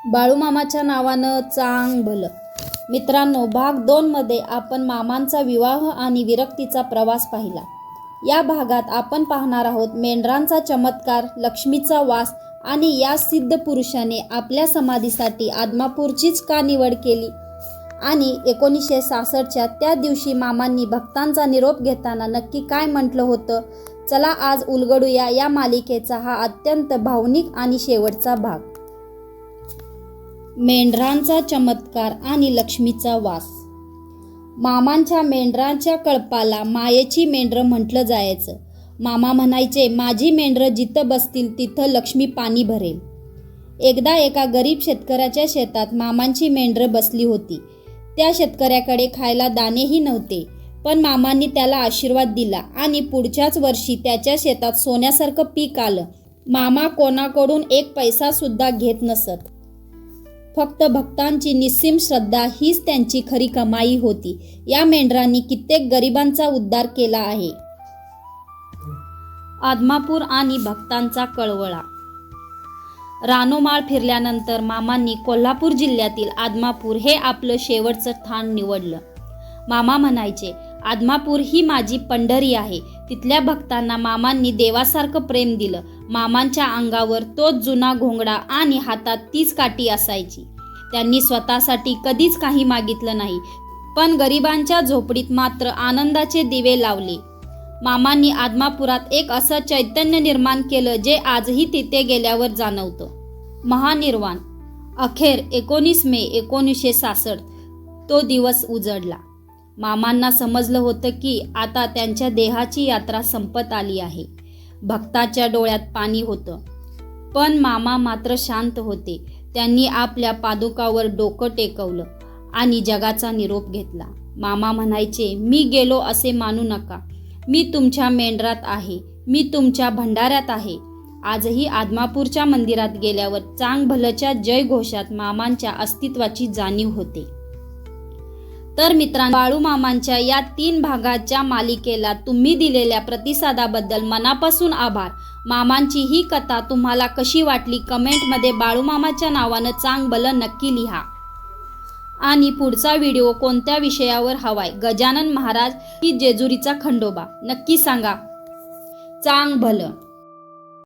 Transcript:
बाळूमामाच्या नावानं चांग भलं. मित्रांनो, भाग 2 मध्ये आपण मामांचा विवाह आणि विरक्तीचा प्रवास पाहिला. या भागात आपण पाहणार आहोत मेंढरांचा चमत्कार, लक्ष्मीचा वास आणि या सिद्ध पुरुषाने आपल्या समाधीसाठी आदमापूरचीच का निवड केली आणि 1966च्या त्या दिवशी मामांनी भक्तांचा निरोप घेताना नक्की काय म्हटलं होतं. चला आज उलगडूया या मालिकेचा हा अत्यंत भावनिक आणि शेवटचा भाग. मेंढरांचा चमत्कार आणि लक्ष्मीचा वास. मामांच्या मेंढरांच्या कळपाला मायेची मेंढरं म्हटलं जायचं. मामा म्हणायचे, माझी मेंढरं जिथं बसतील तिथं लक्ष्मी पाणी भरेल. एकदा एका गरीब शेतकऱ्याच्या शेतात मामांची मेंढरं बसली होती. त्या शेतकऱ्याकडे खायला दाणेही नव्हते, पण मामांनी त्याला आशीर्वाद दिला आणि पुढच्याच वर्षी त्याच्या शेतात सोन्यासारखं पीक आलं. मामा कोणाकडून एक पैसा सुद्धा घेत नसत. फक्त भक्तांची निस्सीम श्रद्धा हीच त्यांची खरी कमाई होती. या मेंढरांनी कित्येक गरिबांचा उद्धार केला आहे. आदमापूर आणि भक्तांचा कळवळा. रानोमाळ फिरल्यानंतर मामांनी कोल्हापूर जिल्ह्यातील आदमापूर हे आपलं शेवटचं ठाण निवडलं. मामा म्हणायचे, आदमापूर ही माझी पंढरी आहे. तिथल्या भक्तांना मामांनी देवासारखं प्रेम दिलं. मामांच्या अंगावर तोच जुना घोंगडा आणि हातात तीच काठी असायची. त्यांनी स्वतःसाठी कधीच काही मागितलं नाही, पण गरिबांच्या झोपडीत मात्र आनंदाचे दिवे लावले. मामांनी आदमापुरात एक असं चैतन्य निर्माण केलं जे आजही तिथे गेल्यावर जाणवतं. महानिर्वाण. अखेर 19 मे 1966 तो दिवस उजडला. मामांना समजलं होतं की आता त्यांच्या देहाची यात्रा संपत आली आहे. भक्ताच्या डोळ्यात पाणी होतं, पण मामा मात्र शांत होते. त्यांनी आपल्या पादुकावर डोकं टेकवलं आणि जगाचा निरोप घेतला. मामा म्हणायचे, मी गेलो असे मानू नका. मी तुमच्या मेंढरात आहे, मी तुमच्या भंडाऱ्यात आहे. आजही आदमापूरच्या मंदिरात गेल्यावर चांग भलच्या जय घोषात मामांच्या अस्तित्वाची जाणीव होते. तर मित्रांनो, बाळूमामांच्या या 3 भागाच्या मालिकेला तुम्ही दिलेल्या प्रतिसादाबद्दल मनापासून आभार. मामांची ही कथा तुम्हाला कशी वाटली कमेंटमध्ये बाळूमामाच्या नावानं चांग भलं नक्की लिहा. आणि पुढचा व्हिडिओ कोणत्या विषयावर हवाय, गजानन महाराज की जेजुरीचा खंडोबा, नक्की सांगा. चांग भलं.